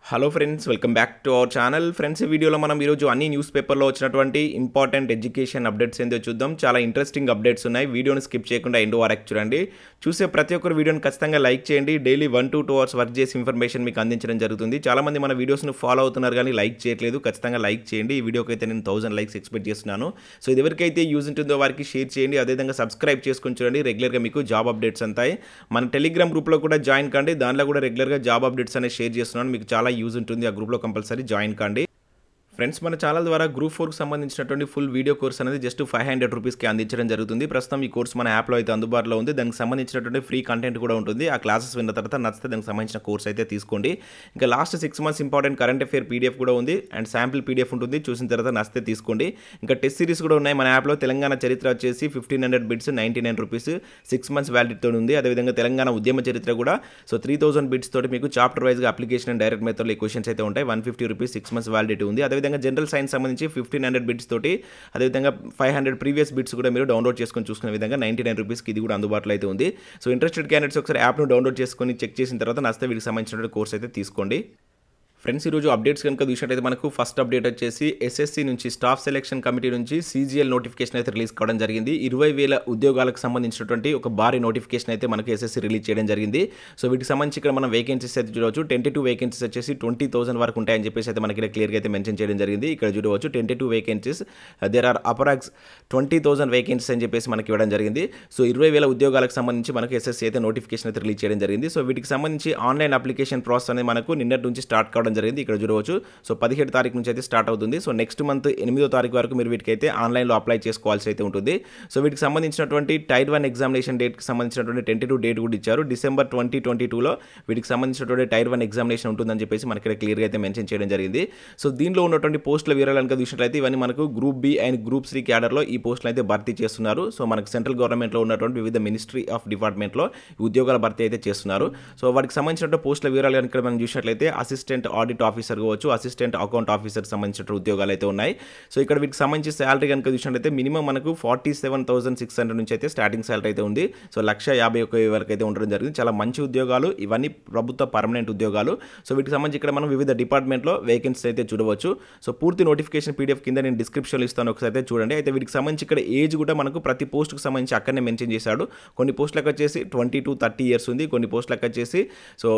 Hello friends, welcome back to our channel. Friends, ఈ వీడియోలో మనం ఈరోజు అన్ని న్యూస్ పేపర్లో వచ్చినటువంటి ఇంపార్టెంట్ ఎడ్యుకేషన్ అప్డేట్స్ ఏందో చూద్దాం. చాలా ఇంట్రెస్టింగ్ అప్డేట్స్ ఉన్నాయి. వీడియోని స్కిప్ చేయకుండా ఎండ్ వరకు చూడండి. చూసే ప్రతి ఒక్కరు వీడియోని ఖచ్చితంగా లైక్ చేయండి. డైలీ 1 to 2 hours వర్క్ చేసి ఇన్ఫర్మేషన్ మీకు అందించడం జరుగుతుంది. చాలామంది మన వీడియోస్ను ఫాలో అవుతున్నారు కానీ లైక్ చేయట్లేదు. ఖచ్చితంగా లైక్ చేయండి. ఈ వీడియోకి అయితే నేను 1000 లైక్స్ ఎక్స్పెక్ట్ చేస్తున్నాను. సో ఇది ఎవరికైతే యూజ్ ఉంటుందో వారికి షేర్ చేయండి. అదేవిధంగా సబ్స్క్రైబ్ చేసుకొని చూడండి. రెగ్యులర్గా మీకు జాబ్ అప్డేట్స్ అంతాయి. మన టెలిగ్రామ్ గ్రూప్లో కూడా జాయిన్ కండి. దాంట్లో కూడా రెగ్యులర్గా జాబ్ అప్డేట్స్ అనేది షేర్ చేస్తున్నాను. మీకు చాలా యూజ్ ఉంటుంది. ఆ గ్రూప్లో కంపల్సరీ జాయిన్ కండి. ఫ్రెండ్స్, మన ఛానల్ ద్వారా గ్రూప్ 4కి సంబంధించినటువంటి ఫుల్ వీడియో కోర్స్ అనేది జస్ట్ 500 రూపీస్కి అందించడం జరుగుతుంది. ప్రస్తుతం ఈ కోర్స్ మన యాప్లో అయితే అందుబాటులో ఉంది. దానికి సంబంధించినటువంటి ఫ్రీ కంటెంట్ కూడా ఉంటుంది. ఆ క్లాసెస్ విన్న తర్వాత నచ్చితే దానికి సంబంధించిన కోర్స్ అయితే తీసుకోండి. ఇంకా last 6 months important current affair PDF కూడా ఉంది అండ్ శాంపిల్ పీడిఎఫ్ ఉంటుంది. చూసిన తర్వాత నచ్చితే తీసుకోండి. ఇంకా టెస్ట్ సిరీస్ కూడా ఉన్నాయి మన యాప్లో. తెలంగాణ చరిత్ర వచ్చేసి 1500 బిట్స్ 99 రూపీస్ 6 months వ్యాలిడిటీతో ఉంది. అదేవిధంగా తెలంగాణ ఉద్యమ చరిత్ర కూడా 3000 బిట్స్ తోటి మీకు చాప్టర్ వైజ్గా అప్లికేషన్ అండ్ డైరెక్ట్ మెథడ్లో ఈ క్వశ్చన్స్ అయితే ఉంటాయి. 150 రూపీస్ 6 months వ్యాలిడిటీ ఉంది. అదేవిధంగా జనరల్ సైన్స్ సంబంధించి 1500 బిట్స్ తోటి అదేవిధంగా 500 ప్రీవియస్ బిట్స్ కూడా మీరు డౌన్లోడ్ చేసుకొని చూసుకునే విధంగా 99 రూపీస్కి ఇది కూడా అందుబాటులో అయితే ఉంది. సో ఇంట్రెస్టెడ్ క్యాండిడేట్స్ ఒకసారి యాప్ను డౌన్లోడ్ చేసుకొని చెక్ చేసిన తర్వాత నచ్చితే వీటికి సంబంధించిన కోర్స్ అయితే తీసుకోండి. ఫ్రెండ్స్, ఈరోజు అప్డేట్స్ కనుక చూసినట్టయితే మనకు ఫస్ట్ అప్డేట్ వచ్చేసి ఎస్ఎస్సి నుంచి స్టాఫ్ సెలెక్షన్ కమిటీ నుంచి సీజీఎల్ నోటిఫికేషన్ అయితే రిలీజ్ కావడం జరిగింది. 20,000 ఉద్యోగాలకు సంబంధించినటువంటి ఒక భారీ నోటిఫికేషన్ అయితే మనకు ఎస్ఎస్సి రిలీజ్ చేయడం జరిగింది. సో వీటికి సంబంధించి ఇక్కడ మనం వేకెన్సీస్ అయితే చూడవచ్చు. 22 వేకెన్సీస్ వచ్చేసి 20,000 వరకు ఉంటాయని చెప్పేసి అయితే మనకి ఇక్కడ క్లియర్గా అయితే మెన్షన్ చేయడం జరిగింది. ఇక్కడ చూడవచ్చు 22 vacancies, there are approx 20,000 vacancies అని చెప్పేసి మనకి ఇవ్వడం జరిగింది. సో 20,000 ఉద్యోగాలకు సంబంధించి మనకు ఎస్ఎస్సి అయితే నోటిఫికేషన్ అయితే రిలీజ్ చేయడం జరిగింది. సో వీటికి సంబంధించి ఆన్లైన్ అప్లికేషన్ ప్రాసెస్ అనేది మనకు నిన్నటి నుంచి స్టార్ట్ కావడం జరిగింది. ఇక్కడ చూడవచ్చు. సో 17 తారీఖు నుంచి అయితే స్టార్ట్ అవుతుంది. సో నెక్స్ట్ మంత్ 8వ తారీఖు వరకు మీరు వీటికైతే ఆన్లైన్లో అప్లై చేసుకోవాల్సి అయితే ఉంటుంది. సో వీటికి సంబంధించినటువంటి టైర్ 1 ఎగ్జామినేషన్ డేట్కి సంబంధించినటువంటి టెంటేటివ్ డేట్ కూడా ఇచ్చారు. December 2022లో వీటికి సంబంధించినటువంటి టైర్ 1 ఎగ్జామినేషన్ ఉంటుందని చెప్పేసి మనకి ఇక్కడ క్లియర్గా అయితే మెన్షన్ చేయడం జరిగింది. సో దీనిలో ఉన్నటువంటి పోస్టుల వివరాలు కనుక చూసినట్లయితే ఇవన్నీ మనకు గ్రూప్ బి అండ్ గ్రూప్ 3 క్యాడర్లో ఈ పోస్టులు అయితే భర్తీ చేస్తున్నారు. సో మనకు సెంట్రల్ గవర్నమెంట్లో ఉన్నటువంటి వివిధ మినిస్ట్రీ ఆఫ్ డిపార్ట్మెంట్లో ఉద్యోగాల భర్తీ అయితే చేస్తున్నారు. సో వాటికి సంబంధించిన పోస్టుల వివరాలు కనుక మనం చూసినట్లయితే అసిస్టెంట్ ఆడిట్ ఆఫీసర్ కావచ్చు, అసిస్టెంట్ అకౌంట్ ఆఫీసర్ సంబంధించిన ఉద్యోగాలు అయితే ఉన్నాయి. సో ఇక్కడ వీటికి సంబంధించి శాలరీ కనుక చూసినట్లయితే మినిమం మనకు 47,600 నుంచి అయితే స్టార్టింగ్ శాలరీ అయితే ఉంది. సో 1,51,000 వరకు అయితే ఉండడం జరిగింది. చాలా మంచి ఉద్యోగాలు ఇవన్నీ, ప్రభుత్వ పర్మనెంట్ ఉద్యోగాలు. సో వీటికి సంబంధించి ఇక్కడ మనం వివిధ డిపార్ట్మెంట్లో వేకెన్సీ అయితే చూడవచ్చు. సో పూర్తి నోటిఫికేషన్ పీడిఎఫ్ కింద నేను డిస్క్రిప్షన్లో ఇస్తాను, ఒకసారి అయితే చూడండి. అయితే వీటికి సంబంధించి ఇక్కడ ఏజ్ కూడా మనకు ప్రతి పోస్ట్కి సంబంధించి అక్కడనే మెన్షన్ చేశాడు. కొన్ని పోస్టులకు వచ్చేసి 20 to 30 years ఉంది. కొన్ని పోస్టులకు వచ్చేసి సో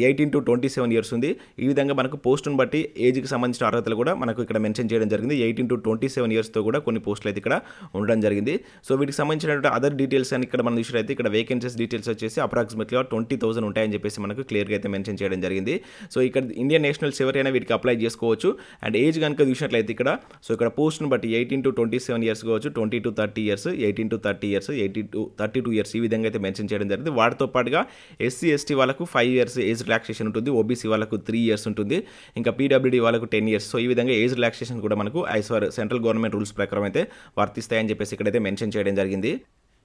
18 to 27 years ఉంది. ఈ విధంగా మనకు పోస్టును బట్టి ఏజ్కి సంబంధించిన అర్హతలు కూడా మనకు ఇక్కడ మెన్షన్ చేయడం జరిగింది. 18 to 27 yearsతో కూడా కొన్ని పోస్టులు అయితే ఇక్కడ ఉండడం జరిగింది. సో వీటికి సంబంధించినటువంటి అదర్ డీటెయిల్స్ అని ఇక్కడ మనం చూసినట్లయితే ఇక్కడ వేకెన్సీస్ డీటెయిల్స్ వచ్చేసి అప్రాక్సిమేట్గా 20,000 ఉంటాయని చెప్పేసి మనకు క్లియర్గా అయితే మెన్షన్ చేయడం జరిగింది. సో ఇక్కడ ఇండియన్ నేషనల్స్ ఎవరైనా వీటికి అప్లై చేసుకోవచ్చు. అండ్ ఏజ్ కనుక చూసినట్లయితే ఇక్కడ సో ఇక్కడ పోస్ట్ను బట్టి 18 to 27 years కావచ్చు, 20 to 30 years, 18 to 30 years, 18 to 32 years ఈ విధంగా అయితే మెన్షన్ చేయడం జరిగింది. వాటితో పాటుగా ఎస్సీ ఎస్టీ వాళ్ళకు 5 years ఏజ్ రిలాక్సేషన్ ఉంటుంది. ఓబీసీ వాళ్ళకు 3 years ఉంటుంది. ఇంకా పీడబ్ల్యూడీ వాళ్ళకు 10 years. సో ఈ విధంగా ఏజ్ రిలాక్సేషన్ కూడా మనకు as per central government rules ప్రకారం అయితే వర్తిస్తాయని చెప్పేసి ఇక్కడైతే మెన్షన్ చేయడం జరిగింది.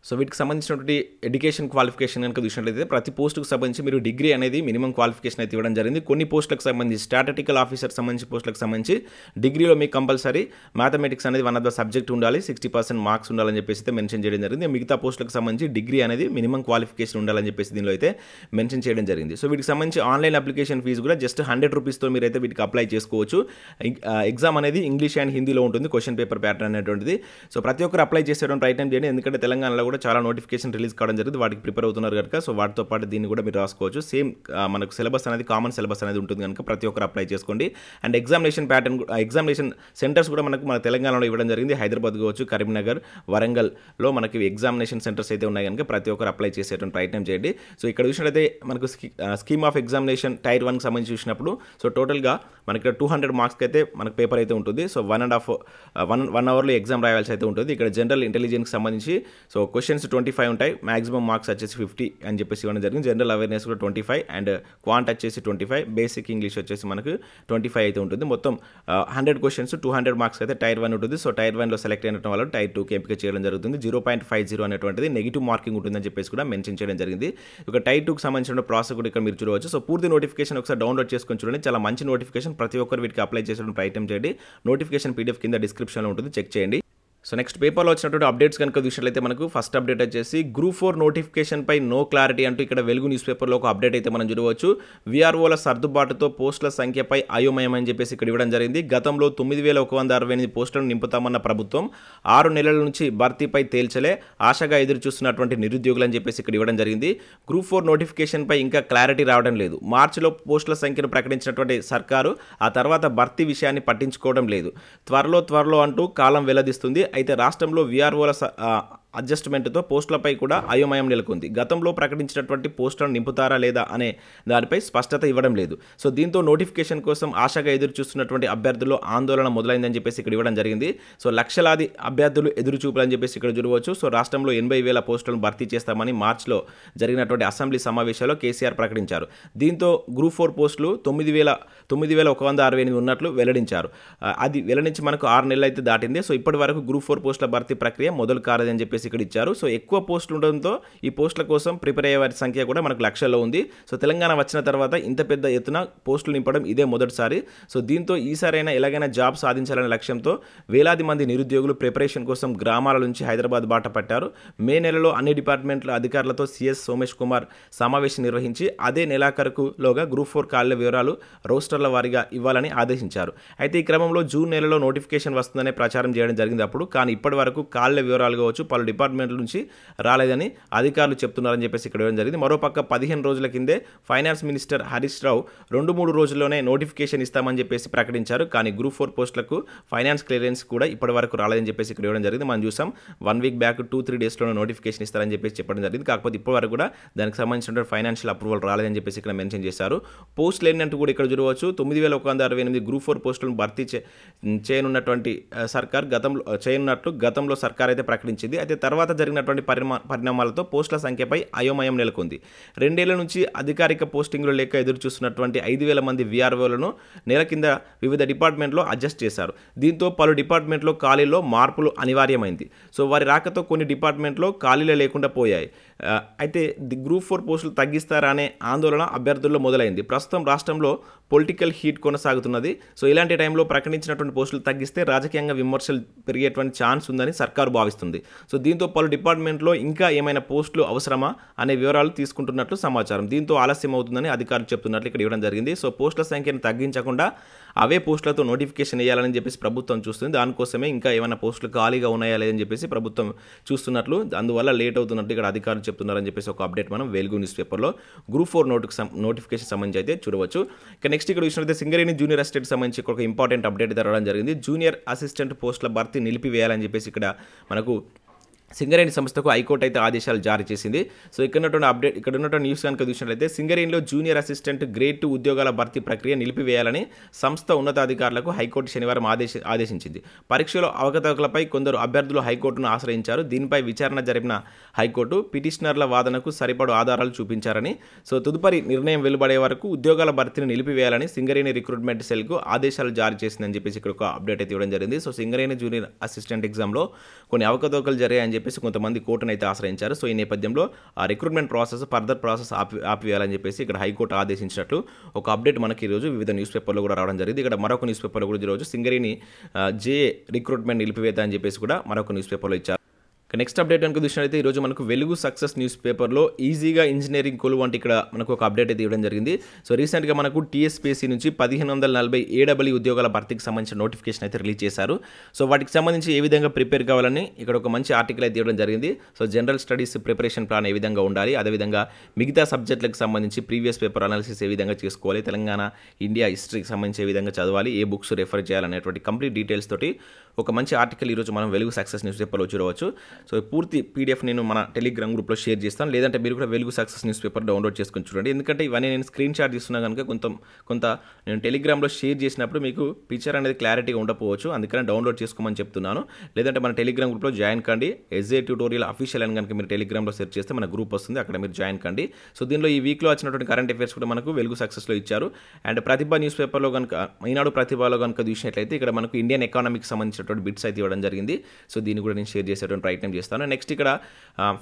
సో వీటికి సంబంధించినటువంటి ఎడ్యుకేషన్ క్వాలిఫికేషన్ కనుక చూసినట్లయితే ప్రతి పోస్టుకు సంబంధించి మీరు డిగ్రీ అనేది మినిమం క్వాలిఫికేషన్ అయితే ఇవ్వడం జరిగింది. కొన్ని పోస్టులకు సంబంధించి స్టాటిస్టికల్ ఆఫీసర్ సంబంధించి పోస్టులకు సంబంధించి డిగ్రీలో మీకు కంపల్సరీ మ్యాథమెటిక్స్ అనేది వన్ ఆఫ్ ద సబ్జెక్ట్ ఉండాలి, 60% మార్క్స్ ఉండాలని చెప్పేసి అయితే మెన్షన్ చేయడం జరిగింది. మిగతా పోస్టులకు సంబంధించి డిగ్రీ అనేది మినిమం క్వాలిఫికేషన్ ఉండాలని చెప్పేసి దీనిలో అయితే మెన్షన్ చేయడం జరిగింది. సో వీటికి సంబంధించి ఆన్లైన్ అప్లికేషన్ ఫీజు కూడా జస్ట్ 100 రూపీస్తో మీరు అయితే వీటికి అప్లై చేసుకోవచ్చు. ఎగ్జామ్ అనేది ఇంగ్లీష్ అండ్ హిందీలో ఉంటుంది, క్వశ్చన్ పేపర్ ప్యాటర్న్ అనేటువంటిది. సో ప్రతి ఒక్కరు అప్లై చేసేటువంటి ప్రయత్నం చేయండి. ఎందుకంటే తెలంగాణలో కూడా చాలా నోటిఫికేషన్ రిలీజ్ కావడం జరిగింది. వాటికి ప్రిపేర్ అవుతున్నారు కనుక సో వాటితో పాటు దీన్ని కూడా మీరు రాసుకోవచ్చు. సేమ్ మనకు సిలబస్ అనేది కామన్ సిలబస్ అనేది ఉంటుంది కనుక ప్రతి ఒక్కరు అప్లై చేసుకోండి. And examination pattern, examination centres కూడా మన తెలంగాణలో ఇవ్వడం జరిగింది. హైదరాబాద్ కావచ్చు, కరీంనగర్, వరంగల్లో మనకి ఎగ్జామినేషన్ సెంటర్స్ అయితే ఉన్నాయి కనుక ప్రతి ఒక్కరు అప్లై చేసేటువంటి ప్రయత్నం చేయండి. సో ఇక్కడ చూసినట్లయితే మనకు స్కీమ్ ఆఫ్ ఎగ్జామినేషన్ టైర్ 1కి సంబంధించి చూసినప్పుడు సో టోటల్గా మనకి 200 మార్క్స్కి అయితే మనకు పేపర్ అయితే ఉంటుంది. సో 1 అవర్లో ఎగ్జామ్ రాయాల్సి అయితే ఉంటుంది. ఇక్కడ జనరల్ ఇంటెలిజెన్స్కి సంబంధించి సో క్వశ్చన్స్ 25 ఉంటాయి. మాక్సిమం మార్క్స్ వచ్చేసి 50 అని చెప్పేసి ఇవ్వడం జరిగింది. జనరల్ అవేర్నెస్ కూడా 25 అండ్ క్వాంట్ వచ్చేసి 25, బేసిక్ ఇంగ్లీష్ వచ్చేసి మనకు 25 అయితే ఉంటుంది. మొత్తం 100 క్వశ్చన్స్ 200 మార్క్స్ అయితే టైర్ 1 ఉంటుంది. సో టైర్ 1లో సెలెక్ట్ అయిన వాళ్ళు టైర్ 2కి ఎంపిక చేయడం జరుగుతుంది. 0.50 అనేటువంటిది నెగిటివ్ మార్కింగ్ ఉంటుందని చెప్పేసి కూడా మెన్షన్ చేయడం జరిగింది. ఇక టైర్ 2కి సంబంధించిన ప్రాసెస్ కూడా ఇక్కడ మీరు చూడవచ్చు. సో పూర్తి నోటిఫికేషన్ ఒకసారి డౌన్లోడ్ చేసుకొని చూడండి. చాలా మంచి నోటిఫికేషన్, ప్రతి ఒక్కరు వీటికి అప్లై చేసే ప్రయత్నం చేయండి. నోటిఫికేషన్ పీడిఎఫ్ కింద డిస్క్రిప్షన్లో ఉంటుంది, చెక్ చేయండి. సో నెక్స్ట్ పేపర్లో వచ్చినటువంటి అప్డేట్స్ కనుక చూసినట్లయితే మనకు ఫస్ట్ అప్డేట్ వచ్చేసి గ్రూప్ 4 నోటిఫికేషన్ పై నో క్లారిటీ అంటూ ఇక్కడ వెలుగు న్యూస్ పేపర్లో ఒక అప్డేట్ అయితే మనం చూడవచ్చు. వీఆర్ఓల సర్దుబాటుతో పోస్టుల సంఖ్యపై అయోమయం అని చెప్పేసి ఇక్కడ ఇవ్వడం జరిగింది. గతంలో 9168 పోస్టులను నింపుతామన్న ప్రభుత్వం 6 నెలల నుంచి భర్తీపై తేల్చలే, ఆశగా ఎదురు చూస్తున్నటువంటి నిరుద్యోగులు అని చెప్పేసి ఇక్కడ ఇవ్వడం జరిగింది. గ్రూప్ 4 నోటిఫికేషన్ పై ఇంకా క్లారిటీ రావడం లేదు. మార్చిలో పోస్టుల సంఖ్యను ప్రకటించినటువంటి సర్కారు ఆ తర్వాత భర్తీ విషయాన్ని పట్టించుకోవడం లేదు. త్వరలో అంటూ కాలం వెల్లదిస్తుంది. అయితే రాష్ట్రంలో వీఆర్ఓల అడ్జస్ట్మెంట్తో పోస్టులపై కూడా అయోమయం నెలకొంది. గతంలో ప్రకటించినటువంటి పోస్టులను నింపుతారా లేదా అనే దానిపై స్పష్టత ఇవ్వడం లేదు. సో దీంతో నోటిఫికేషన్ కోసం ఆశగా ఎదురు చూస్తున్నటువంటి అభ్యర్థుల్లో ఆందోళన మొదలైందని చెప్పేసి ఇక్కడ ఇవ్వడం జరిగింది. సో లక్షలాది అభ్యర్థులు ఎదురు చూపులని చెప్పేసి ఇక్కడ చూడవచ్చు. సో రాష్ట్రంలో 80,000 పోస్టులను భర్తీ చేస్తామని మార్చిలో జరిగినటువంటి అసెంబ్లీ సమావేశాల్లో కేసీఆర్ ప్రకటించారు. దీంతో గ్రూప్ 4 పోస్టులు 9,168 ఉన్నట్లు వెల్లడించారు. అది వెల్లడించి మనకు 6 నెలలు అయితే దాటింది. సో ఇప్పటి వరకు గ్రూప్ 4 పోస్టుల భర్తీ ప్రక్రియ మొదలు కాలేదని చెప్పేసి ఇక్కడ ఇచ్చారు. సో ఎక్కువ పోస్టులు ఉండడంతో ఈ పోస్టుల కోసం ప్రిపేర్ అయ్యే వారి సంఖ్య కూడా మనకు లక్షల్లో ఉంది. సో తెలంగాణ వచ్చిన తర్వాత ఇంత పెద్ద ఎత్తున పోస్టులు నింపడం ఇదే మొదటిసారి. సో దీంతో ఈసారైనా ఎలాగైనా జాబ్ సాధించాలనే లక్ష్యంతో వేలాది మంది నిరుద్యోగులు ప్రిపరేషన్ కోసం గ్రామాల నుంచి హైదరాబాద్ బాట పట్టారు. మే నెలలో అన్ని డిపార్ట్మెంట్ల అధికారులతో సిఎస్ సోమేష్ కుమార్ సమావేశం నిర్వహించి అదే నెలాఖరులోగా గ్రూప్ 4 ఖాళీల వివరాలు రోస్టర్ల వారీగా ఇవ్వాలని ఆదేశించారు. అయితే ఈ క్రమంలో జూన్ నెలలో నోటిఫికేషన్ వస్తుందనే ప్రచారం చేయడం జరిగింది అప్పుడు. కానీ ఇప్పటి వరకు ఖాళీల వివరాలు కావచ్చు పలు డిపార్ట్మెంట్ల నుంచి రాలేదని అధికారులు చెప్తున్నారని చెప్పేసి ఇక్కడ ఇవ్వడం జరిగింది. మరోపక్క 15 రోజుల కిందే ఫైనాన్స్ మినిస్టర్ హరీష్ రావు 2-3 రోజుల్లోనే నోటిఫికేషన్ ఇస్తామని చెప్పేసి ప్రకటించారు. కానీ గ్రూప్ 4 పోస్టులకు ఫైనాన్స్ క్లియరెన్స్ కూడా ఇప్పటి వరకు రాలేదని చెప్పేసి ఇక్కడ ఇవ్వడం జరిగింది. మనం చూసాం 1 వీక్ బ్యాక్ 2-3 డేస్లోనే నోటిఫికేషన్ ఇస్తారని చెప్పేసి చెప్పడం జరిగింది. కాకపోతే ఇప్పటి వరకు కూడా దానికి సంబంధించిన ఫైనాన్షియల్ అప్రూవల్ రాలేదని చెప్పేసి ఇక్కడ మెన్షన్ చేశారు. పోస్టులు ఏంటంటూ కూడా ఇక్కడ చూడవచ్చు. 9,168 గ్రూప్ 4 పోస్టులను భర్తీ చేయనున్నటువంటి సర్కార్ గతంలో సర్కార్ అయితే ప్రకటించింది. అయితే తర్వాత జరిగినటువంటి పరిణామాలతో పోస్టుల సంఖ్యపై అయోమయం నెలకొంది. 2 ఏళ్ల నుంచి అధికారిక పోస్టింగ్లు లేక ఎదురు చూస్తున్నటువంటి 5,000 మంది వీఆర్ఓలను నెల కింద వివిధ డిపార్ట్మెంట్లో అడ్జస్ట్ చేశారు. దీంతో పలు డిపార్ట్మెంట్లో ఖాళీల్లో మార్పులు అనివార్యమైంది. సో వారి రాకతో కొన్ని డిపార్ట్మెంట్లో ఖాళీలే లేకుండా పోయాయి. అయితే గ్రూప్ 4 పోస్టులు తగ్గిస్తారా అనే ఆందోళన అభ్యర్థుల్లో మొదలైంది. ప్రస్తుతం రాష్ట్రంలో పొలిటికల్ హీట్ కొనసాగుతున్నది. సో ఇలాంటి టైంలో ప్రకటించినటువంటి పోస్టులు తగ్గిస్తే రాజకీయంగా విమర్శలు పెరిగేటువంటి ఛాన్స్ ఉందని సర్కారు భావిస్తుంది. సో దీంతో పలు డిపార్ట్మెంట్లో ఇంకా ఏమైనా పోస్టులు అవసరమా అనే వివరాలు తీసుకుంటున్నట్లు సమాచారం. దీంతో ఆలస్యం అవుతుందని అధికారులు చెప్తున్నట్లు ఇక్కడ ఇవ్వడం జరిగింది. సో పోస్టుల సంఖ్యను తగ్గించకుండా అవే పోస్టులతో నోటిఫికేషన్ వేయాలని చెప్పేసి ప్రభుత్వం చూస్తుంది. దానికోసమే ఇంకా ఏమైనా పోస్టులు ఖాళీగా ఉన్నాయా లేదని చెప్పేసి ప్రభుత్వం చూస్తున్నట్లు, అందువల్ల లేట్ అవుతున్నట్టు ఇక్కడ అధికారులు చెప్తున్నారని చెప్పేసి ఒక అప్డేట్ మనం వెలుగు న్యూస్ పేపర్లో గ్రూప్ 4 నోటిఫికేషన్ సంబంధించి అయితే చూడవచ్చు. ఇక నెక్స్ట్ ఇక్కడ చూసినట్లయితే సింగరేణి జూనియర్ అసిస్టెంట్ సంబంధించి ఒక ఇంపార్టెంట్ అప్డేట్ అయితే రావడం జరిగింది. జూనియర్ అసిస్టెంట్ పోస్టుల భర్తీ నిలిపివేయాలని చెప్పేసి ఇక్కడ మనకు సింగరేణి సంస్థకు హైకోర్టు అయితే ఆదేశాలు జారీ చేసింది. సో ఇక్కడ ఉన్నటువంటి న్యూస్ కనుక చూసినట్లయితే సింగరేణిలో జూనియర్ అసిస్టెంట్ గ్రేడ్ 2 ఉద్యోగాల భర్తీ ప్రక్రియ నిలిపివేయాలని సంస్థ ఉన్నతాధికారులకు హైకోర్టు శనివారం ఆదేశించింది. పరీక్షలో అవకతవకలపై కొందరు అభ్యర్థులు హైకోర్టును ఆశ్రయించారు. దీనిపై విచారణ జరిపిన హైకోర్టు పిటిషనర్ల వాదనకు సరిపడు ఆధారాలు చూపించారని, సో తదుపరి నిర్ణయం వెలువడే వరకు ఉద్యోగాల భర్తీని నిలిపివేయాలని సింగరేణి రిక్రూట్మెంట్ సెల్కు ఆదేశాలు జారీ చేసిందని చెప్పేసి ఇక్కడ ఒక అప్డేట్ అయితే ఇవ్వడం జరిగింది. సో సింగరేణి జూనియర్ అసిస్టెంట్ ఎగ్జామ్లో కొన్ని అవకతవకలు జరిగాయని చెప్పేసి కొంతమంది కోర్టును అయితే ఆశ్రయించారు. సో ఈ నేపథ్యంలో ఆ రిక్రూట్మెంట్ ఫర్దర్ ప్రాసెస్ ఆపివేయాలని చెప్పేసి ఇక్కడ హైకోర్టు ఆదేశించినట్లు ఒక అప్డేట్ మనకి ఈరోజు వివిధ న్యూస్ పేపర్లో కూడా రావడం జరిగింది. ఇక్కడ మరొక న్యూస్ పేపర్లో కూడా ఈరోజు సింగరేణి రిక్రూట్మెంట్ నిలిపివేత అని చెప్పేసి కూడా మరొక న్యూస్ పేపర్లో ఇచ్చారు. నెక్స్ట్ అప్డేట్ కనుక చూసినట్లయితే ఈరోజు మనకు వెలుగు సక్సెస్ న్యూస్ పేపర్లో ఈజీగా ఇంజనీరింగ్ కొలువు అంటే ఇక్కడ మనకు ఒక అప్డేట్ అయితే ఇవ్వడం జరిగింది. సో రీసెంట్గా మనకు TSPSC నుంచి 1540 AEE ఉద్యోగాల భర్తీకి సంబంధించిన నోటిఫికేషన్ అయితే రిలీజ్ చేశారు. సో వాటికి సంబంధించి ఏ విధంగా ప్రిపేర్ కావాలని ఇక్కడ ఒక మంచి ఆర్టికల్ అయితే ఇవ్వడం జరిగింది. So general studies preparation plan ఏ విధంగా ఉండాలి, అదేవిధంగా మిగతా సబ్జెక్టులకు సంబంధించి ప్రీవియస్ పేపర్ అనాలిసిస్ ఏ విధంగా చేసుకోవాలి, తెలంగాణ ఇండియా హిస్టరీకి సంబంధించి ఏ విధంగా చదవాలి, ఏ బుక్స్ రెఫర్ చేయాలనేటువంటి కంప్లీట్ డీటెయిల్స్ తోటి ఒక మంచి ఆర్టికల్ ఈరోజు మనం వెలుగు సక్సెస్ న్యూస్ పేపర్లో చూడవచ్చు. సో పూర్తి PDF నేను మన టెలిగ్రామ్ గ్రూప్లో షేర్ చేస్తాను. లేదంటే మీరు కూడా వెలుగు సక్సెస్ న్యూస్ పేపర్ డౌన్లోడ్ చేసుకొని చూడండి. ఎందుకంటే ఇవన్నీ నేను స్క్రీన్ షాట్ తీస్తున్నా కనుక కొంత నేను టెలిగ్రామ్లో షేర్ చేసినప్పుడు మీకు పిక్చర్ అనేది క్లారిటీగా ఉండకపోవచ్చు. అందుకని డౌన్లోడ్ చేసుకోమని చెప్తున్నాను. లేదంటే మన టెలిగ్రామ్ గ్రూప్లో జాయిన్ కండి. SJTutorials అఫీషియల్ అని కనుక మీరు టెలిగ్రామ్లో సెర్చ్ చేస్తే మన గ్రూప్ వస్తుంది, అక్కడ మీరు జాయిన్ కండి. సో దీనిలో ఈ వీక్లో వచ్చినటువంటి కరెంట్ అఫైర్స్ కూడా మనకు వెలుగు సక్సెస్లో ఇచ్చారు. అండ్ ప్రతిభ న్యూస్ పేపర్లో కనుక ఈనాడు ప్రతిభలో కనుక చూసినట్లయితే ఇక్కడ మనకు ఇండియన్ ఎకానమీకి సంబంధించినటువంటి బిట్స్ అయితే ఇవ్వడం జరిగింది. సో దీన్ని కూడా నేను షేర్ చేసేటువంటి ప్రయత్నం చేస్తాను. నెక్స్ట్ ఇక్కడ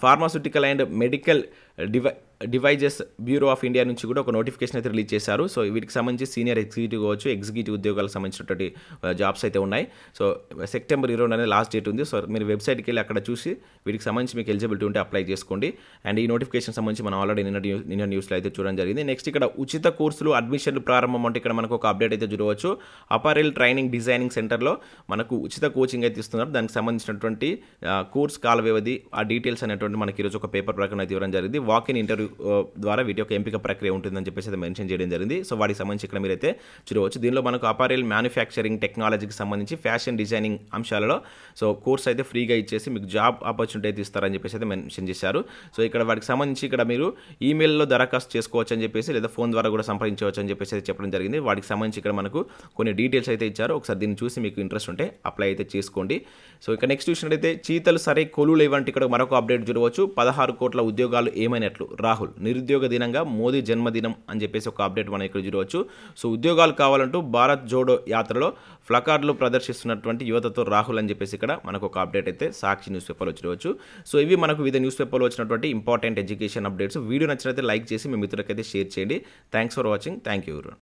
pharmaceutical and medical devices bureau of India నుంచి కూడా ఒక నోటిఫికేషన్ అయితే రిలీజ్ చేశారు. సో వీటికి సంబంధించి సీనియర్ ఎగ్జిక్యూటివ్ కావచ్చు, ఎగ్జిక్యూటివ్ ఉద్యోగాలకు సంబంధించినటువంటి జాబ్స్ అయితే ఉన్నాయి. సో సెప్టెంబర్ 20 అనేది లాస్ట్ డేట్ ఉంది. సో మీరు వెబ్సైట్కి వెళ్ళి అక్కడ చూసి వీటికి సంబంధించి మీకు ఎలిజిబిలిటీ ఉంటే అప్లై చేసుకోండి. అండ్ ఈ నోటిఫికేషన్ సంబంధించి మనం ఆల్రెడీ నిన్న న్యూస్లో అయితే చూడడం జరిగింది. నెక్స్ట్ ఇక్కడ ఉచిత కోర్సులు అడ్మిషన్లు ప్రారంభం అంటే ఇక్కడ మనకు ఒక అప్డేట్ అయితే చూడవచ్చు. అపారెల్ ట్రైనింగ్ డిజైనింగ్ సెంటర్లో మనకు ఉచిత కోచింగ్ అయితే ఇస్తున్నారు. దానికి సంబంధించినటువంటి కోర్స్ కాల వ్యవధి, ఆ డీటెయిల్స్ అనేటువంటి మనకి ఈరోజు ఒక పేపర్ ప్రకారం అయితే ఇవ్వడం జరిగింది. వాక్ ఇన్ ఇంటర్వ్యూ ద్వారా వీటి యొక్క ఎంపిక ప్రక్రియ ఉంటుందని చెప్పేసి అయితే మెన్షన్ చేయడం జరిగింది. సో వాటికి సంబంధించి ఇక్కడ మీరైతే చూడవచ్చు. దీనిలో మనకు అపారెల్ మ్యానుఫ్యాక్చరింగ్ టెక్నాలజీకి సంబంధించి ఫ్యాషన్ డిజైనింగ్ అంశాలలో సో కోర్స్ అయితే ఫ్రీగా ఇచ్చేసి మీకు జాబ్ ఆపర్చునిటీ అయితే ఇస్తారని చెప్పేసి అయితే మెన్షన్ చేశారు. సో ఇక్కడ వాటికి సంబంధించి ఇక్కడ మీరు ఈమెయిల్లో దరఖాస్తు చేసుకోవచ్చు అని చెప్పేసి, లేదా ఫోన్ ద్వారా కూడా సంప్రదించవచ్చు అని చెప్పేసి అయితే చెప్పడం జరిగింది. వాటికి సంబంధించి ఇక్కడ మనకు కొన్ని డీటెయిల్స్ అయితే ఇచ్చారు. ఒకసారి దీన్ని చూసి మీకు ఇంట్రెస్ట్ ఉంటే అప్లై అయితే చేసుకోండి. సో ఇక నెక్స్ట్ చూసినట్టయితే చీతలు సరే కొలువులు ఇవ్వంటే ఇక్కడ మరొక అప్డేట్ చూడవచ్చు. 16 కోట్ల ఉద్యోగాలు ఏమైనట్లు రాహుల్, నిరుద్యోగ దినంగా మోదీ జన్మదినం అని చెప్పేసి ఒక అప్డేట్ మనం ఇక్కడ చూడవచ్చు. సో ఉద్యోగాలు కావాలంటూ భారత్ జోడో యాత్రలో ప్లకార్డులు ప్రదర్శిస్తున్నటువంటి యువతతో రాహుల్ అని చెప్పేసి ఇక్కడ మనకు ఒక అప్డేట్ అయితే సాక్షి న్యూస్ పేపర్లో చూడవచ్చు. సో ఇవి మనకు వివిధ న్యూస్ పేపర్లో వచ్చినటువంటి ఇంపార్టెంట్ ఎడ్యుకేషన్ అప్డేట్స్. వీడియో నచ్చినట్లయితే లైక్ చేసి మీ మిత్రులకైతే షేర్ చేయండి. Thanks for watching. Thank you.